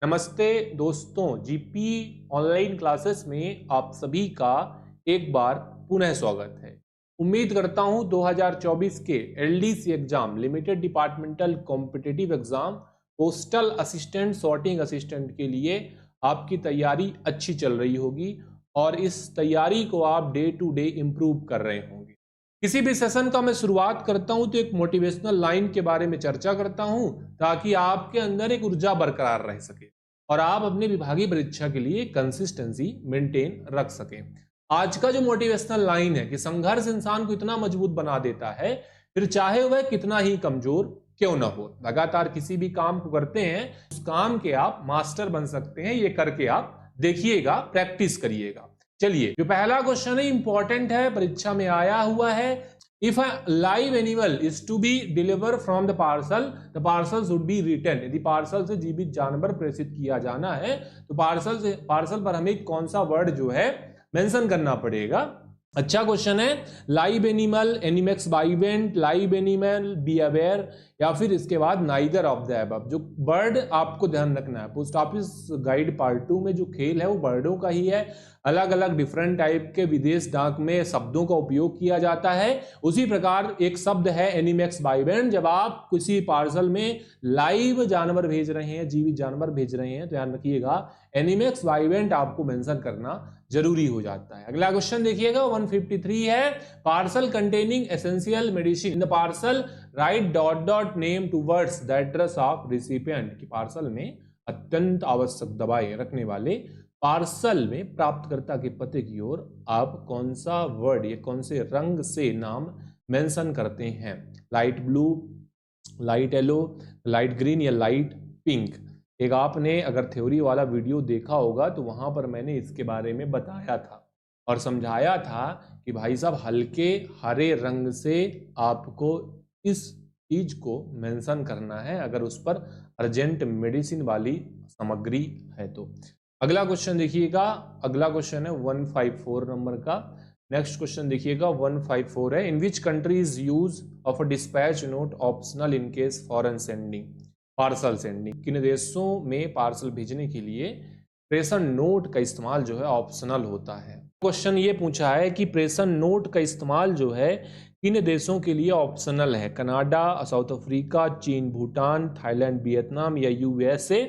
नमस्ते दोस्तों, GP online classes में आप सभी का एक बार पुनः स्वागत है। उम्मीद करता हूं 2024 के LDC exam, limited departmental competitive exam, postal assistant, sorting assistant के लिए आपकी तैयारी अच्छी चल रही होगी और इस तैयारी को आप डे टू डे इम्प्रूव कर रहे होंगे। किसी भी सेशन का मैं शुरुआत करता हूं तो एक मोटिवेशनल लाइन के बारे में चर्चा करता हूं ताकि आपके अंदर एक ऊर्जा बरकरार रह सके और आप अपनी विभागीय परीक्षा के लिए कंसिस्टेंसी मेंटेन रख सकें। आज का जो मोटिवेशनल लाइन है कि संघर्ष इंसान को इतना मजबूत बना देता है, फिर चाहे वह कितना ही कमजोर क्यों ना हो। लगातार किसी भी काम को करते हैं, उस काम के आप मास्टर बन सकते हैं। ये करके आप देखिएगा, प्रैक्टिस करिएगा। चलिए, जो पहला क्वेश्चन है इंपॉर्टेंट है, परीक्षा में आया हुआ है। If a live animal is to be deliver from the parcel should be written. यदि पार्सल से जीवित जानवर प्रेषित किया जाना है तो पार्सल पर हमें कौन सा वर्ड जो है मेंशन करना पड़ेगा। अच्छा क्वेश्चन है। लाइव एनिमल, एनिमेक्स बाइवेंट, लाइव एनिमल, बी अवेयर, या फिर इसके बाद नाइदर ऑफ द अबव। जो बर्ड आपको ध्यान रखना है, पोस्ट ऑफिस गाइड पार्ट 2 में जो खेल है वो बर्डों का ही है। अलग अलग डिफरेंट टाइप के विदेश डाक में शब्दों का उपयोग किया जाता है। उसी प्रकार एक शब्द है एनिमेक्स बाइवेंट। जब आप किसी पार्सल में लाइव जानवर भेज रहे हैं, जीवित जानवर भेज रहे हैं, तो ध्यान रखिएगा एनिमेक्स बाइवेंट आपको मेंशन करना जरूरी हो जाता है। अगला क्वेश्चन देखिएगा 153 है। Parcel containing essential medicine in the parcel right dot dot name towards the address of recipient. कि पार्सल में अत्यंत आवश्यक दवाएं रखने वाले पार्सल में प्राप्तकर्ता के पते की ओर आप कौन सा वर्ड या कौन से रंग से नाम मेंशन करते हैं। Light blue, light yellow, light green या लाइट पिंक। एक आपने अगर थ्योरी वाला वीडियो देखा होगा तो वहां पर मैंने इसके बारे में बताया था और समझाया था कि भाई साहब हल्के हरे रंग से आपको इस चीज को मेंशन करना है अगर उस पर अर्जेंट मेडिसिन वाली सामग्री है तो। अगला क्वेश्चन देखिएगा, अगला क्वेश्चन है 154 नंबर का। नेक्स्ट क्वेश्चन देखिएगा 154 है। In which country is use of a dispatch note optional in case foreign sending, parcel sending. किन देशों में पार्सल भेजने के लिए प्रेषण नोट का इस्तेमाल जो है ऑप्शनल होता है। क्वेश्चन ये पूछा है कि प्रेषण नोट का इस्तेमाल जो है किन देशों के लिए ऑप्शनल है। कनाडा, साउथ अफ्रीका, चीन, भूटान, थाईलैंड, वियतनाम या यूएसए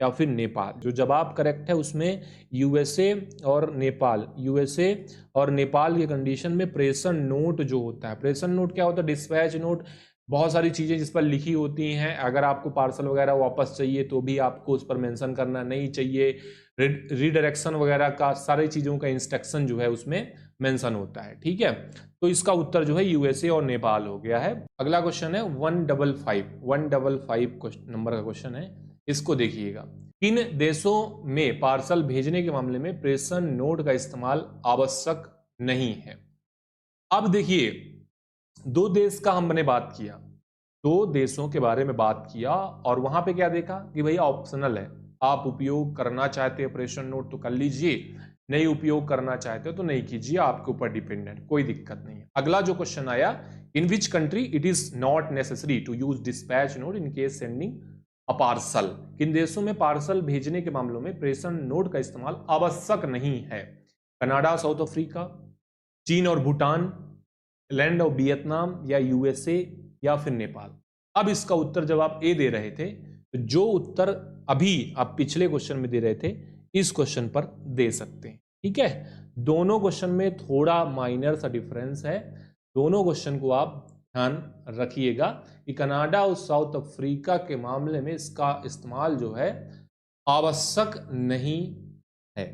या फिर नेपाल। जो जवाब करेक्ट है उसमें यूएसए और नेपाल, यूएसए और नेपाल की कंडीशन में प्रेषण नोट जो होता है। प्रेषण नोट क्या होता है? डिस्पैच नोट, बहुत सारी चीजें जिस पर लिखी होती हैं। अगर आपको पार्सल वगैरह वापस चाहिए तो भी आपको उस पर मेंशन करना नहीं चाहिए। रीडायरेक्शन वगैरह का सारी चीजों का इंस्ट्रक्शन जो है उसमें मेंशन होता है। ठीक है, तो इसका उत्तर जो है यूएसए और नेपाल हो गया है। अगला क्वेश्चन है 155 नंबर का क्वेश्चन है। इसको देखिएगा, किन देशों में पार्सल भेजने के मामले में प्रेषण नोट का इस्तेमाल आवश्यक नहीं है। अब देखिए, दो देश का हमने बात किया, दो देशों के बारे में बात किया और वहां पे क्या देखा कि भैया ऑप्शनल है। आप उपयोग करना चाहते हैं प्रेषण नोट तो कर लीजिए, नहीं उपयोग करना चाहते हो तो नहीं कीजिए, आपके ऊपर डिपेंडेंट, कोई दिक्कत नहीं है। अगला जो क्वेश्चन आया, in which country it is not necessary to use dispatch note in case sending a parcel. किन देशों में पार्सल भेजने के मामलों में प्रेषण नोट का इस्तेमाल आवश्यक नहीं है। कनाडा, साउथ अफ्रीका, चीन और भूटान, लैंड ऑफ वियतनाम या यूएसए या फिर नेपाल। अब इसका उत्तर जब आप ए दे रहे थे तो जो उत्तर अभी आप पिछले क्वेश्चन में दे रहे थे इस क्वेश्चन पर दे सकते हैं। ठीक है, दोनों क्वेश्चन में थोड़ा माइनर सा डिफरेंस है। दोनों क्वेश्चन को आप ध्यान रखिएगा कि कनाडा और साउथ अफ्रीका के मामले में इसका इस्तेमाल जो है आवश्यक नहीं है।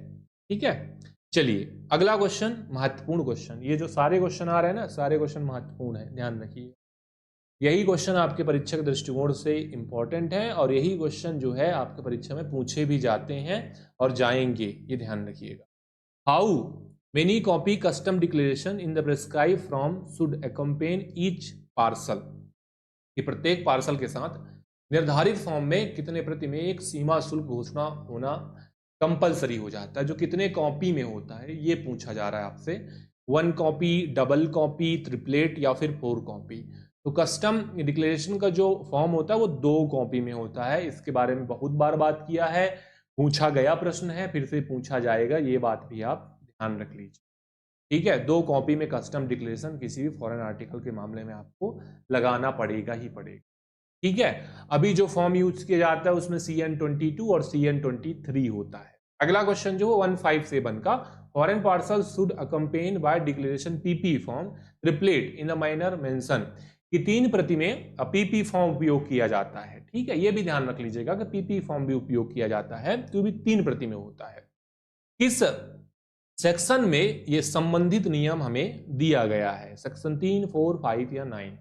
ठीक है, चलिए अगला क्वेश्चन महत्वपूर्ण क्वेश्चन। ये जो सारे क्वेश्चन आ रहे हैं ना, सारे क्वेश्चन महत्वपूर्ण है, ध्यान रखिए। यही क्वेश्चन आपके परीक्षा के दृष्टिकोण से इंपॉर्टेंट है और यही क्वेश्चन जो है आपके परीक्षा में पूछे भी जाते हैं और जाएंगे, ये ध्यान रखिएगा। How many copy custom declaration in the prescribe from should accompany each parcel. कि प्रत्येक पार्सल के साथ निर्धारित फॉर्म में कितने प्रति में एक सीमा शुल्क घोषणा होना कंपलसरी हो जाता है। जो कितने कॉपी में होता है ये पूछा जा रहा है आपसे। 1 कॉपी, डबल कॉपी, ट्रिपलेट या फिर 4 कॉपी। तो कस्टम डिक्लेरेशन का जो फॉर्म होता है वो 2 कॉपी में होता है। इसके बारे में बहुत बार बात किया है। पूछा गया प्रश्न है, फिर से पूछा जाएगा, ये बात भी आप ध्यान रख लीजिए। ठीक है, 2 कॉपी में कस्टम डिक्लेरेशन किसी भी फॉरेन आर्टिकल के मामले में आपको लगाना पड़ेगा ही पड़ेगा। ठीक है, अभी जो फॉर्म यूज किया जाता है उसमें CN22 और CN23 होता है। अगला क्वेश्चन जो 157 का, foreign parcel should accompany by declaration PP form triplet in the manner mention, कि 3 प्रति में PP फॉर्म उपयोग किया जाता है। ठीक है, ये भी ध्यान रख लीजिएगा कि PP फॉर्म भी उपयोग किया जाता है, तो भी 3 प्रति में होता है। किस सेक्शन में ये संबंधित नियम हमें दिया गया है? सेक्शन 3, 4, 5 या 9?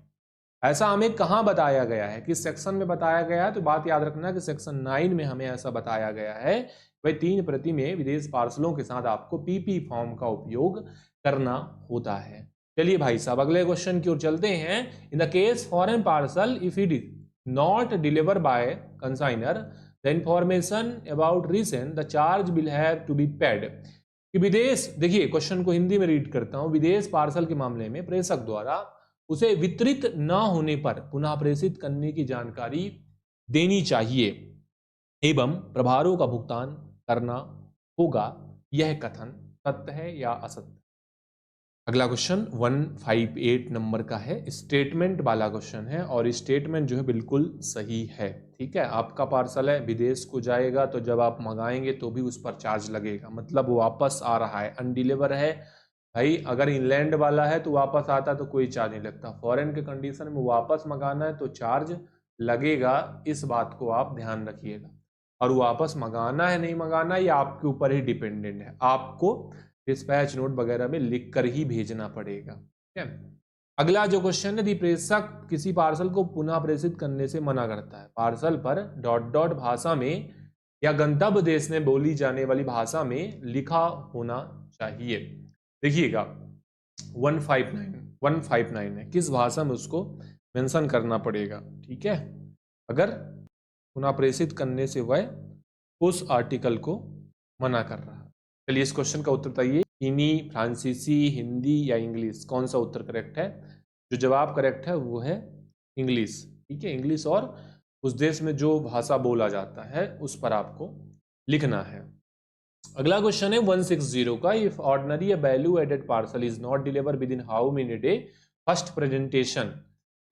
ऐसा हमें कहां बताया गया है, किस सेक्शन में बताया गया है? तो बात याद रखना कि सेक्शन 9 में हमें ऐसा बताया गया है भाई 3 प्रति में विदेश पार्सलों के साथ आपको PP फॉर्म का उपयोग करना होता है। चलिए भाई साहब अगले क्वेश्चन की ओर चलते हैं। In the case foreign parcel if it is not deliver by consignor the information about recent the charge will have to be paid. कि विदेश, देखिए क्वेश्चन को हिंदी में रीड करता हूं, विदेश पार्सल के मामले में प्रेषक द्वारा उसे वितरित न होने पर पुनः प्रेषित करने की जानकारी देनी चाहिए एवं प्रभारों का भुगतान करना होगा। यह कथन सत्य है या असत्य? अगला क्वेश्चन 158 नंबर का है, स्टेटमेंट वाला क्वेश्चन है और स्टेटमेंट जो है बिल्कुल सही है। ठीक है, आपका पार्सल है, विदेश को जाएगा, तो जब आप मंगाएंगे तो भी उस पर चार्ज लगेगा, मतलब वो वापस आ रहा है, अनडिलीवर है भाई। अगर इंग्लैंड वाला है तो वापस आता तो कोई चार्ज नहीं लगता, फॉरेन के कंडीशन में वापस मंगाना है तो चार्ज लगेगा, इस बात को आप ध्यान रखिएगा। और वापस मंगाना है नहीं मंगाना ये आपके ऊपर ही डिपेंडेंट है, आपको डिस्पैच नोट वगैरह में लिख कर ही भेजना पड़ेगा। ठीक है, अगला जो क्वेश्चन है, प्रेषक किसी पार्सल को पुनः प्रेषित करने से मना करता है, पार्सल पर डॉट डॉट भाषा में या गंतव्य देश में बोली जाने वाली भाषा में लिखा होना चाहिए। देखिएगा 159 है, किस भाषा में उसको मेंशन करना पड़ेगा। ठीक है, अगर पुनः प्रेषित करने से वह उस आर्टिकल को मना कर रहा है। चलिए इस क्वेश्चन का उत्तर बताइए, चीनी, फ्रांसीसी, हिंदी या इंग्लिश, कौन सा उत्तर करेक्ट है? जो जवाब करेक्ट है वो है इंग्लिश। ठीक है, इंग्लिश और उस देश में जो भाषा बोला जाता है उस पर आपको लिखना है। अगला क्वेश्चन है 160 का, if ordinary value added parcel is not deliver within how many day first presentation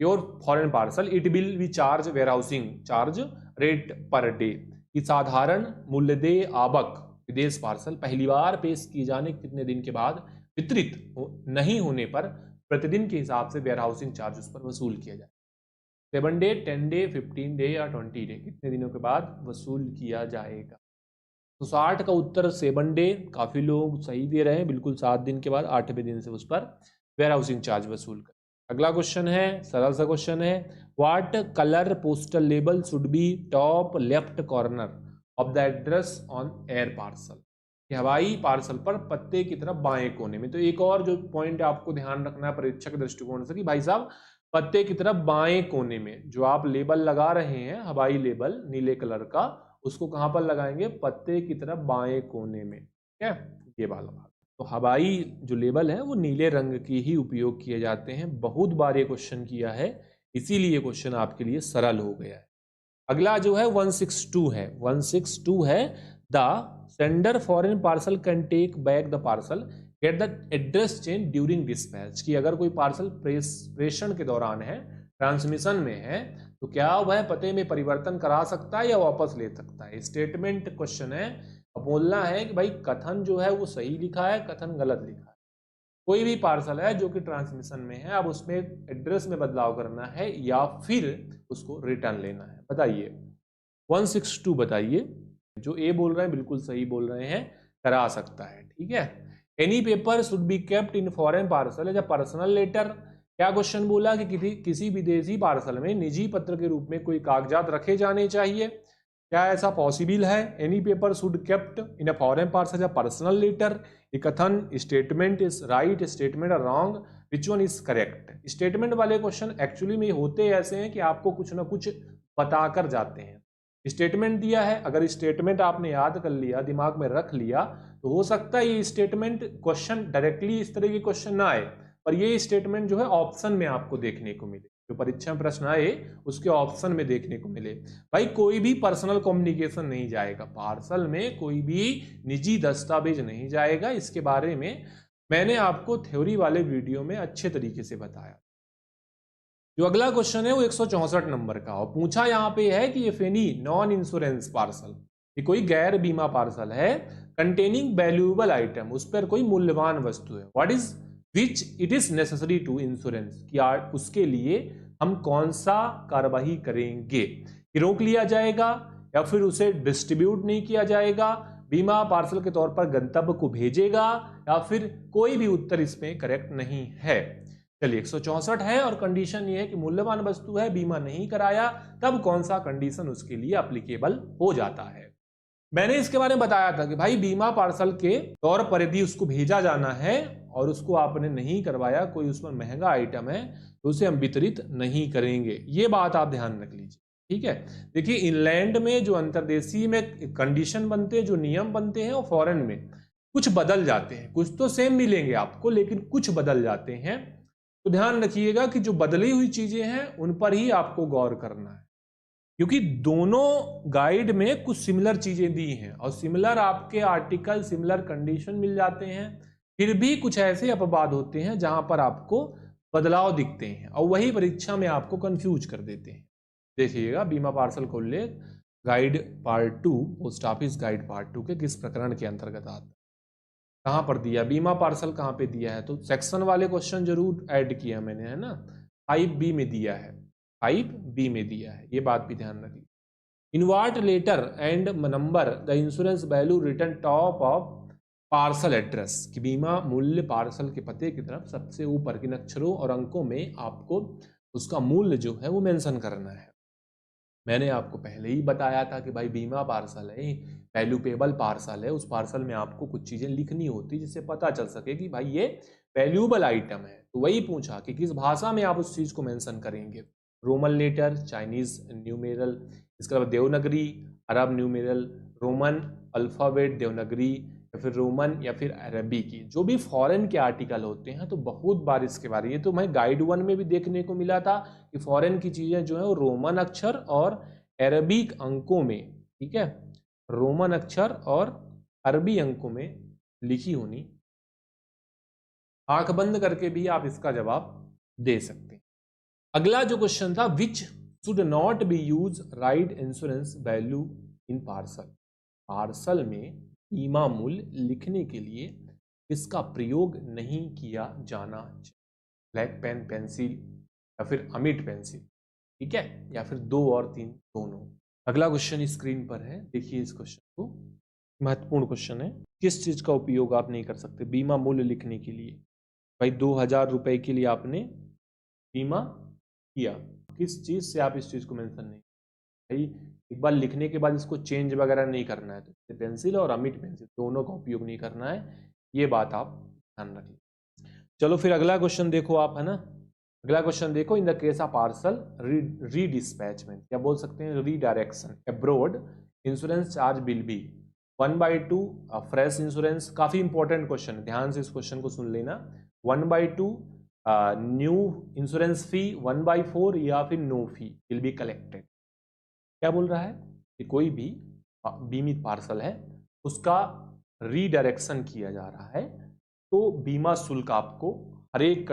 your foreign parcel it will be charge warehousing charge rate per day. कि साधारण मूल्यदेय आवक विदेश पार्सल पहली बार पेश किए जाने कितने दिन के बाद वितरित नहीं होने पर प्रतिदिन के हिसाब से वेयर हाउसिंग चार्ज उस पर वसूल किया जाए। 7 डे, 10 डे, 15 डे या 20 डे, कितने दिनों के बाद वसूल किया जाएगा? तो 60 का उत्तर 7 डे, काफी लोग सही दे रहे हैं, बिल्कुल 7 दिन के बाद 8वें दिन से उस पर वेयर हाउसिंग चार्ज वसूल कर। अगला क्वेश्चन है, सरल सा क्वेश्चन है, what colour postal label should be top left corner of the address on air parcel? हवाई पार्सल पर पत्ते की तरफ बाएं कोने में। तो एक और जो पॉइंट आपको ध्यान रखना है परीक्षा के दृष्टिकोण से, कि भाई साहब पत्ते की तरफ बाएं कोने में जो आप लेबल लगा रहे हैं, हवाई लेबल नीले कलर का, उसको कहां पर लगाएंगे? पत्ते की तरफ बाएं कोने में। ठीक है, ये वाला भाग। तो हवाई जो लेबल है वो नीले रंग की ही उपयोग किए जाते हैं, बहुत बार ये क्वेश्चन किया है, इसीलिए क्वेश्चन आपके लिए सरल हो गया है। अगला जो है 162 है, 162 है, the sender foreign parcel can take back the parcel get the address change during dispatch. कि अगर कोई पार्सल प्रेषण के दौरान है, ट्रांसमिशन में है, तो क्या वह पते में परिवर्तन करा सकता है या वापस ले सकता है? स्टेटमेंट क्वेश्चन है, अब बोलना है कि भाई कथन जो है वो सही लिखा है, कथन गलत लिखा है। कोई भी पार्सल है जो कि ट्रांसमिशन में है, अब उसमें एड्रेस में बदलाव करना है या फिर उसको रिटर्न लेना है, बताइए। 162 बताइए। जो ए बोल रहे हैं बिल्कुल सही बोल रहे हैं, करा सकता है। ठीक है, any paper should be kept in foreign parcel as a personal letter. क्या क्वेश्चन बोला कि किसी विदेशी पार्सल में निजी पत्र के रूप में कोई कागजात रखे जाने चाहिए, क्या ऐसा पॉसिबल है? Any paper should kept in a foreign parcel as a personal letter. ये कथन statement is right, statement or wrong, which one is correct? Statement वाले क्वेश्चन एक्चुअली में होते ऐसे हैं कि आपको कुछ ना कुछ बताकर जाते हैं। स्टेटमेंट दिया है, अगर स्टेटमेंट आपने याद कर लिया, दिमाग में रख लिया, तो हो सकता है ये स्टेटमेंट क्वेश्चन डायरेक्टली इस तरह के क्वेश्चन ना आए, पर ये स्टेटमेंट जो है ऑप्शन में आपको देखने को मिले। जो परीक्षा में प्रश्न आए उसके ऑप्शन में देखने को मिले। भाई कोई भी पर्सनल कम्युनिकेशन नहीं जाएगा, पार्सल में कोई भी निजी दस्तावेज नहीं जाएगा। इसके बारे में मैंने आपको थ्योरी वाले वीडियो में अच्छे तरीके से बताया। जो अगला क्वेश्चन है वो 164 नंबर का, और पूछा यहाँ पे है कि if any non insurance parcel, ये कोई गैर बीमा पार्सल है, कंटेनिंग वैल्यूएबल आइटम, उस पर कोई मूल्यवान वस्तु है, what is which it is necessary to insurance, क्या उसके लिए हम कौन सा कार्यवाही करेंगे, कि रोक लिया जाएगा या फिर उसे डिस्ट्रीब्यूट नहीं किया जाएगा, बीमा पार्सल के तौर पर गंतव्य को भेजेगा, या फिर कोई भी उत्तर इसमें करेक्ट नहीं है। चलिए 164 है और कंडीशन ये है कि मूल्यवान वस्तु है, बीमा नहीं कराया, तब कौन सा कंडीशन उसके लिए एप्लीकेबल हो जाता है। मैंने इसके बारे में बताया था कि भाई बीमा पार्सल के तौर पर यदि उसको भेजा जाना है और उसको आपने नहीं करवाया, कोई उसमें महंगा आइटम है, तो उसे हम वितरित नहीं करेंगे। ये बात आप ध्यान रख लीजिए, ठीक है। देखिए इंग्लैंड में जो अंतर्देशीय में कंडीशन बनते हैं, जो नियम बनते हैं, और फॉरेन में कुछ बदल जाते हैं। कुछ तो सेम मिलेंगे आपको, लेकिन कुछ बदल जाते हैं। तो ध्यान रखिएगा कि जो बदली हुई चीजें हैं उन पर ही आपको गौर करना है, क्योंकि दोनों गाइड में कुछ सिमिलर चीजें दी हैं और सिमिलर आपके आर्टिकल, सिमिलर कंडीशन मिल जाते हैं। फिर भी कुछ ऐसे अपवाद होते हैं जहां पर आपको बदलाव दिखते हैं और वही परीक्षा में आपको कंफ्यूज कर देते हैं। देखिएगा बीमा पार्सल को ले guide part 2, post office guide part 2 के किस प्रकरण के अंतर्गत आता है, कहां पर दिया बीमा पार्सल, कहां पे दिया है। तो सेक्शन वाले क्वेश्चन जरूर ऐड किया मैंने, है ना। 5B में दिया है, 5B में दिया है, ये बात भी ध्यान रखिए। In what letter and number the insurance value return top of parcel address, कि बीमा मूल्य पार्सल के पते की तरफ सबसे ऊपर किन अक्षरों और अंकों में आपको उसका मूल्य जो है वो मेंशन करना है। मैंने आपको पहले ही बताया था कि भाई बीमा पार्सल है, वैल्यूएबल पार्सल है, उस पार्सल में आपको कुछ चीजें लिखनी होती जिससे पता चल सके कि भाई ये वैल्यूएबल आइटम है। तो वही पूछा कि किस भाषा में आप उस चीज को मेंशन करेंगे, रोमन लेटर, चाइनीज न्यूमेरल, इसके अलावा देवनागरी, अरब न्यूमेरल, रोमन अल्फाबेट देवनागरी, या फिर रोमन या फिर अरबी की। जो भी फॉरेन के आर्टिकल होते हैं तो बहुत बार इसके बारे, ये तो मैं गाइड 1 में भी देखने को मिला था कि फॉरेन की चीजें जो है वो रोमन अक्षर और अरबिक अंकों में, ठीक है, रोमन अक्षर और अरबी अंकों में लिखी होनी। आंख बंद करके भी आप इसका जवाब दे सकते हैं। अगला जो क्वेश्चन था, which should not be use ride insurance value in parcel, parcel में बीमा मूल्य लिखने के लिए इसका प्रयोग नहीं किया जाना चाहिए। ब्लैक पेन पेंसिल या फिर अमिट पेंसिल, ठीक है, या फिर 2 और 3 दोनों। अगला क्वेश्चन स्क्रीन पर है, देखिए इस क्वेश्चन को, महत्वपूर्ण क्वेश्चन है। किस चीज का उपयोग आप नहीं कर सकते बीमा मूल्य लिखने के लिए। भाई 2000 रुपए के लिए आपने बीमा किया, किस चीज से आप इस चीज को मेंशन नहीं, भाई एक बार लिखने के बाद इसको चेंज वगैरह नहीं करना है, तो पेंसिल और अमिट पेंसिल दोनों का उपयोग नहीं करना है, ये बात आप ध्यान रखिए। चलो फिर अगला क्वेश्चन देखो आप, है ना। अगला क्वेश्चन देखो, in the case of parcel redispatchment, क्या बोल सकते हैं, redirection abroad, insurance charge will be 1/2 fresh insurance. काफी इंपॉर्टेंट क्वेश्चन है, ध्यान से इस क्वेश्चन को सुन लेना। 1/2 न्यू इंश्योरेंस फी, 1/4 या फिर no fee will be collected. क्या बोल रहा है कि कोई भी बीमित पार्सल है उसका रीडायरेक्शन किया जा रहा है, तो बीमा शुल्क आपको हर एक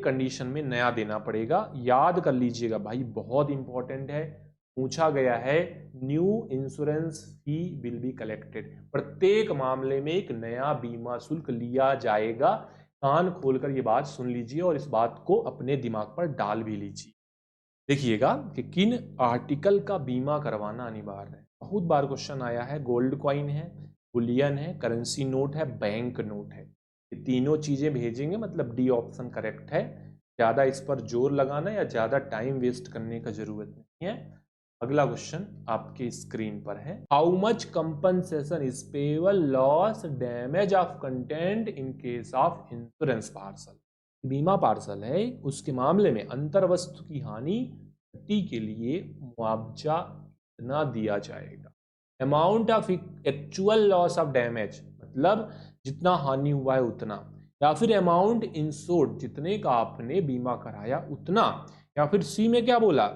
कंडीशन में नया देना पड़ेगा। याद कर लीजिएगा भाई, बहुत इंपॉर्टेंट है, पूछा गया है new insurance fee will be collected, प्रत्येक मामले में एक नया बीमा शुल्क लिया जाएगा। कान खोलकर ये बात सुन लीजिए और इस बात को अपने दिमाग पर डाल भी लीजिए। देखिए कि किन आर्टिकल का बीमा करवाना अनिवार्य है। बहुत बार क्वेश्चन आया है, गोल्ड कॉइन है, बुलियन है, करेंसी नोट है, बैंक नोट है, ये तीनों चीजें भेजेंगे, मतलब डी ऑप्शन करेक्ट है। ज्यादा इस पर जोर लगाना या ज्यादा टाइम वेस्ट करने का जरूरत नहीं है। अगला क्वेश्चन आपके स्क्रीन पर है, how much compensation is payable loss damage of content in case of insurance parcel. बीमा पार्सल है, उसके मामले में अंतर वस्तु की हानि के लिए मुआवजा कितना दिया जाएगा। Amount of actual loss of damage, मतलब जितना हानि हुआ है उतना, या फिर अमाउंट इंश्योर्ड, जितने का आपने बीमा कराया उतना, या फिर सी में क्या बोला,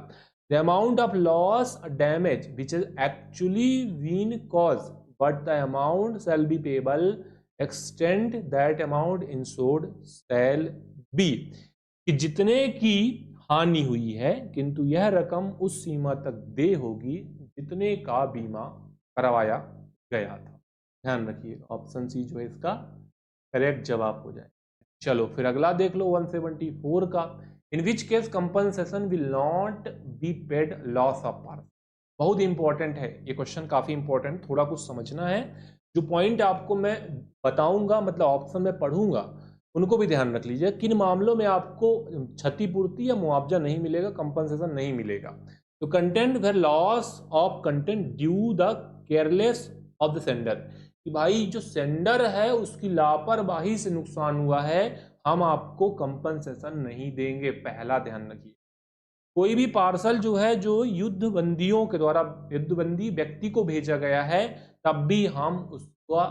the amount of loss damage which is actually been cause but the amount shall be payable extend that amount insured shall be, कि जितने की हानि हुई है किंतु यह रकम उस सीमा तक दे होगी जितने का बीमा करवाया गया था। ध्यान रखिए ऑप्शन सी जो है इसका करेक्ट जवाब हो जाए। चलो फिर अगला देख लो 174 का, in which case compensation will not be paid loss of parcel. बहुत इंपॉर्टेंट है ये क्वेश्चन, काफी इंपॉर्टेंट, थोड़ा कुछ समझना है। जो पॉइंट आपको मैं बताऊंगा मतलब ऑप्शन में पढ़ूंगा उनको भी ध्यान रख लीजिए, किन मामलों में आपको क्षतिपूर्ति या मुआवजा नहीं मिलेगा, कंपनसेशन नहीं मिलेगा। तो content where loss of content due the careless of the sender, कि भाई जो सेंडर है उसकी लापरवाही से नुकसान हुआ है, हम आपको कंपनसेशन नहीं देंगे। पहला ध्यान रखिए, कोई भी पार्सल जो है जो युद्धबंदियों के द्वारा, युद्धबंदी व्यक्ति को भेजा गया है, तब भी हम उसका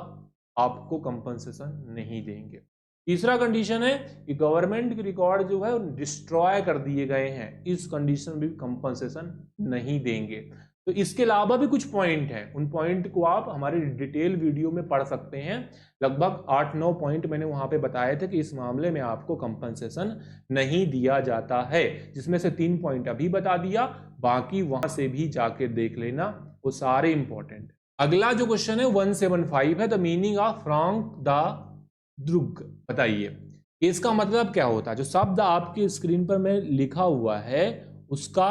आपको कंपनसेशन नहीं देंगे। तीसरा कंडीशन है कि गवर्नमेंट के रिकॉर्ड जो है डिस्ट्रॉय कर दिए गए हैं, इस कंडीशन में भी कंपनसेशन नहीं देंगे। तो इसके अलावा भी कुछ पॉइंट हैं, उन पॉइंट को आप हमारे डिटेल वीडियो में पढ़ सकते हैं। लगभग 8-9 पॉइंट मैंने वहां पे बताए थे कि इस मामले में आपको कंपनसेशन नहीं दिया जाता है, जिसमें से 3 पॉइंट अभी बता दिया, बाकी वहां से भी जाके देख लेना, वो सारे इंपॉर्टेंट। अगला जो क्वेश्चन है 175 है, द मीनिंग ऑफ फ्रॉन्क द द्रुग, बताइए इसका मतलब क्या होता है। जो शब्द आपकी स्क्रीन पर में लिखा हुआ है उसका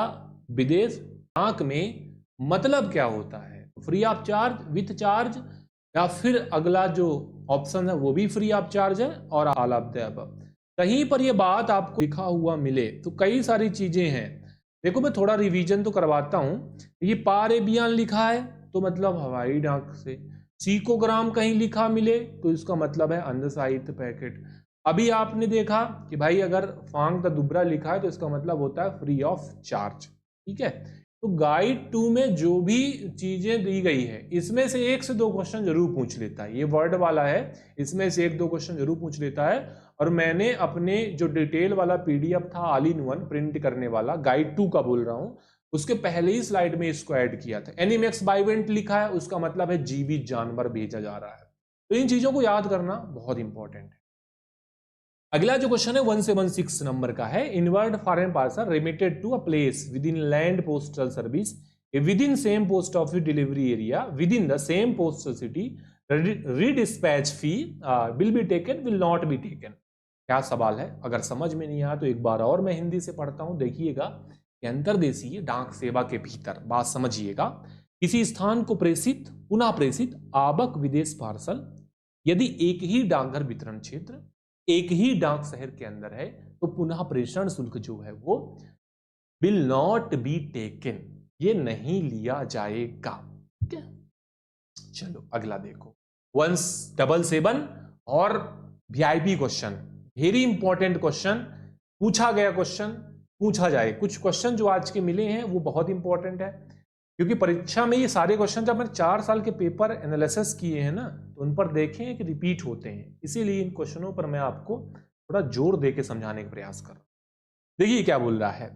विदेश फ्रांक में मतलब क्या होता है, free of charge, with charge, या फिर अगला जो ऑप्शन है वो भी फ्री ऑफ चार्ज है, और ऑल ऑफ द अबव। कहीं पर ये बात आपको लिखा हुआ मिले तो कई सारी चीजें हैं। देखो मैं थोड़ा रिवीजन तो करवाता हूं। ये पारेबियन लिखा है तो मतलब हवाई डाक से, सीकोग्राम कहीं लिखा मिले तो इसका मतलब है अंधसाहित्य पैकेट। अभी आपने देखा कि भाई अगर फांग द दुबरा लिखा है तो इसका मतलब होता है फ्री ऑफ चार्ज। ठीक है, तो गाइड 2 में जो भी चीजें दी गई है इसमें से 1 से 2 क्वेश्चन जरूर पूछ लेता है। ये वर्ड वाला है, इसमें से 1-2 क्वेश्चन जरूर पूछ लेता है। और मैंने अपने जो डिटेल वाला पीडीएफ था ऑल इन वन प्रिंट करने वाला, गाइड 2 का बोल रहा हूं, उसके पहले ही स्लाइड में इसको ऐड किया था। एनिमेक्स बाइवेंट लिखा है उसका मतलब है जीवित जानवर भेजा जा रहा है। तो इन चीजों को याद करना बहुत इंपॉर्टेंट है। अगला जो क्वेश्चन है 176 नंबर का है, inward foreign parcel remitted to a place within land postal service within same post office delivery area within the same postal city, redispatch fee will be taken will not be taken. क्या सवाल है, अगर समझ में नहीं आया तो एक बार और मैं हिंदी से पढ़ता हूं, देखिएगा कि अंतर्देशीय डाक सेवा के भीतर बात समझिएगा। किसी स्थान को प्रेषित पुनः प्रेषित आवक विदेश पार्सल यदि एक ही डाकघर वितरण क्षेत्र एक ही डाक शहर के अंदर है तो पुनः प्रेषण शुल्क जो है वो विल नॉट बी टेकन, ये नहीं लिया जाएगा। ठीक है, चलो अगला देखो 177 और VIP question, very important question, पूछा गया क्वेश्चन पूछा जाए। कुछ क्वेश्चन जो आज के मिले हैं वो बहुत इंपॉर्टेंट है, क्योंकि परीक्षा में ये सारे क्वेश्चन जब मैंने 4 साल के पेपर एनालिसिस किए हैं ना तो उन पर देखें कि रिपीट होते हैं, इसीलिए इन क्वेश्चनों पर मैं आपको थोड़ा जोर देके समझाने का प्रयास कर रहा हूं। देखिए क्या बोल रहा है,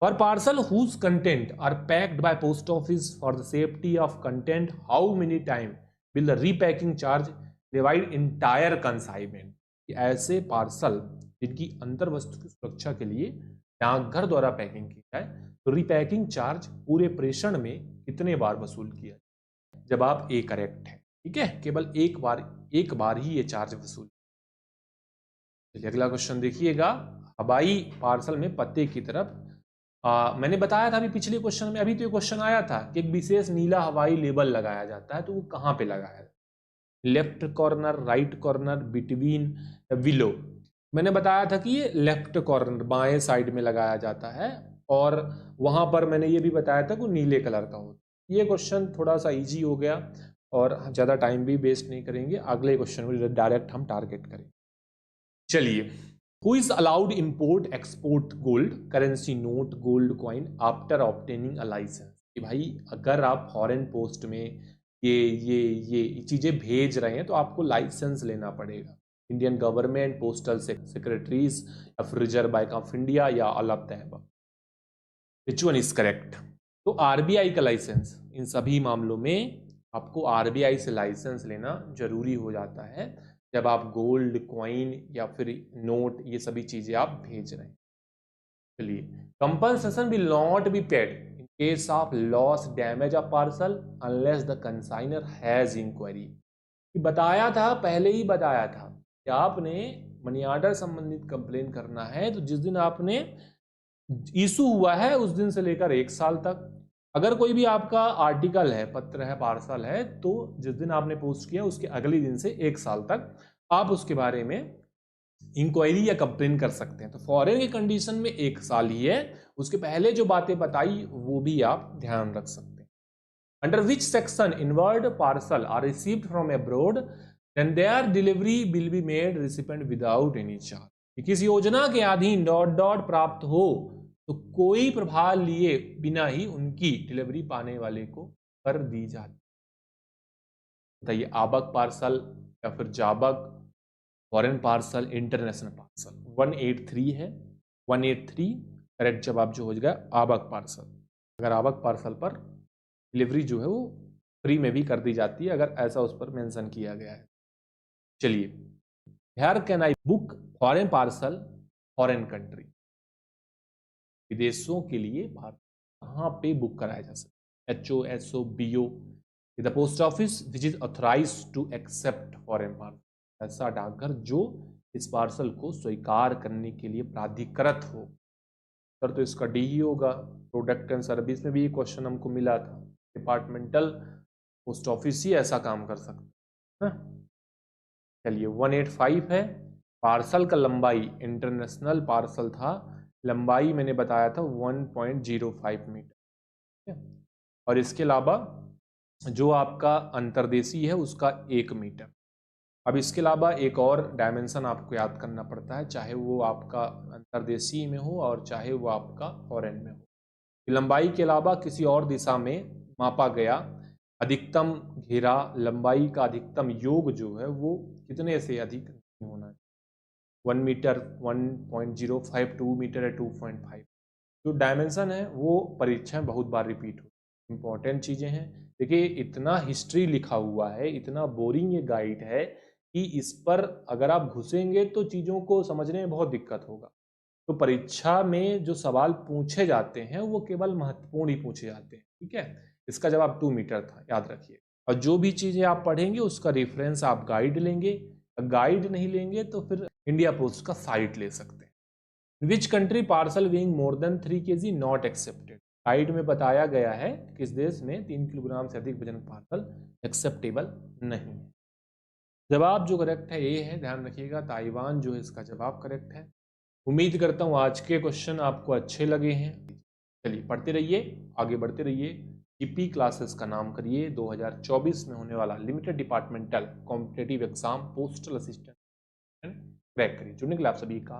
for parcel whose content are packed by post office for the safety of content how many time will the repacking charge divide entire consignment. ऐसे पार्सल जिनकी अंतर वस्तु की सुरक्षा के लिए डाकघर द्वारा पैकिंग की जाए तो रिपैकिंग चार्ज पूरे प्रेषण में कितने बार वसूल किया। जवाब ए करेक्ट है। ठीक है, केवल एक बार ही ये चार्ज वसूल। चलिए अगला क्वेश्चन देखिएगा, हवाई पार्सल में पते की तरफ मैंने बताया था अभी पिछले क्वेश्चन में, अभी तो ये क्वेश्चन आया था कि एक विशेष नीला हवाई लेबल लगाया जाता है, तो वो कहां पे लगाया जाता है, left corner, right corner, between, willow. मैंने बताया था कि ये लेफ्ट कॉर्नर बाएं साइड में लगाया जाता है, और वहां पर मैंने ये भी बताया था कि नीले कलर का होता। ये क्वेश्चन थोड़ा सा इजी हो गया और ज़्यादा टाइम भी वेस्ट नहीं करेंगे, अगले क्वेश्चन में डायरेक्ट हम टारगेट करेंगे। चलिए, who is allowed import export gold currency note gold coin after obtaining a licence. कि भाई अगर आप फॉरेन पोस्ट में ये चीज़ें भेज रहे हैं तो आपको लाइसेंस लेना पड़ेगा। इंडियन गवर्नमेंट, पोस्टल सेक्रेटरीज या फिर रिजर्व बैंक ऑफ इंडिया या all of the above? Which one is correct? तो आरबीआई का लाइसेंस, इन सभी मामलों में आपको आरबीआई से लाइसेंस लेना जरूरी हो जाता है जब आप गोल्ड कॉइन या फिर नोट ये सभी चीजें आप भेज रहे हैं। चलिए, compensation will not be paid in case of loss damage of parcel unless the consignor has inquiry. बताया था, पहले ही बताया था कि आपने मनी ऑर्डर संबंधित कंप्लेन करना है तो जिस दिन आपने इशू हुआ है उस दिन से लेकर 1 साल तक, अगर कोई भी आपका आर्टिकल है, पत्र है, पार्सल है, तो जिस दिन आपने पोस्ट किया उसके अगले दिन से 1 साल तक आप उसके बारे में इंक्वायरी या कंप्लेन कर सकते हैं। तो फॉरेन की कंडीशन में 1 साल ही है, उसके पहले जो बातें बताई वो भी आप ध्यान रख सकते हैं। Under which section inward parcel are received from abroad then their delivery will be made recipient without any charge. किस योजना के अधीन डॉट डॉट प्राप्त हो तो कोई प्रभाव लिए बिना ही उनकी डिलीवरी पाने वाले को कर दी जाती। बताइए, आबक पार्सल या फिर जाबक, फॉरेन पार्सल, इंटरनेशनल पार्सल? 183 है, 183 करेक्ट जवाब जो हो जाएगा आबक पार्सल। अगर आबक पार्सल पर डिलीवरी जो है वो फ्री में भी कर दी जाती है अगर ऐसा उस पर मेंशन किया गया है। चलिए, where can I book foreign parcel foreign country? विदेशों के लिए कहाँ पे बुक कराया जा सकता है? HO, SO, BO, the post office which is authorise to accept foreign parcel. ऐसा डाकघर जो इस पार्सल को स्वीकार करने के लिए प्राधिकृत हो। सर तो इसका डी ही होगा। प्रोडक्ट एंड सर्विस में भी ये क्वेश्चन हमको मिला था, डिपार्टमेंटल पोस्ट ऑफिस ही ऐसा काम कर सकता है। चलिए, 185 है, पार्सल का लंबाई, इंटरनेशनल पार्सल था, लंबाई मैंने बताया था 1.05 मीटर, और इसके अलावा जो आपका अंतर्देशीय है उसका 1 मीटर। अब इसके अलावा एक और डायमेंशन आपको याद करना पड़ता है, चाहे वो आपका अंतर्देशीय में हो और चाहे वो आपका फॉरेन में हो। लंबाई के अलावा किसी और दिशा में मापा गया अधिकतम घेरा, लंबाई का अधिकतम योग जो है वो कितने से अधिक नहीं होना है। 1 मीटर, 1.05, 2 मीटर या 2.5। जो डायमेंशन है वो परीक्षा में बहुत बार रिपीट हो, इंपॉर्टेंट चीज़ें हैं। देखिए, इतना हिस्ट्री लिखा हुआ है, इतना बोरिंग ये गाइड है कि इस पर अगर आप घुसेंगे तो चीज़ों को समझने में बहुत दिक्कत होगा। तो परीक्षा में जो सवाल पूछे जाते हैं वो केवल महत्वपूर्ण ही पूछे जाते हैं, ठीक है। इसका जवाब 2 मीटर था, याद रखिए। और जो भी चीज़ें आप पढ़ेंगे उसका रेफरेंस आप गाइड लेंगे, गाइड नहीं लेंगे तो फिर इंडिया पोस्ट का साइट ले सकते हैं। Which country parcel weighing more than 3 kg not accepted? Guide में बताया गया है किस देश में 3 किलोग्राम से अधिक वजन पार्सल एक्सेप्टेबल नहीं है। जवाब जो करेक्ट है ये है, ध्यान रखिएगा, ताइवान जो है इसका जवाब करेक्ट है। उम्मीद करता हूँ आज के क्वेश्चन आपको अच्छे लगे हैं। चलिए, पढ़ते रहिए, आगे बढ़ते रहिए। जीपी क्लासेस का नाम करिए, 2024 में होने वाला limited departmental competitive exam postal assistant crack करिए। जुड़ने के लिए आप सभी का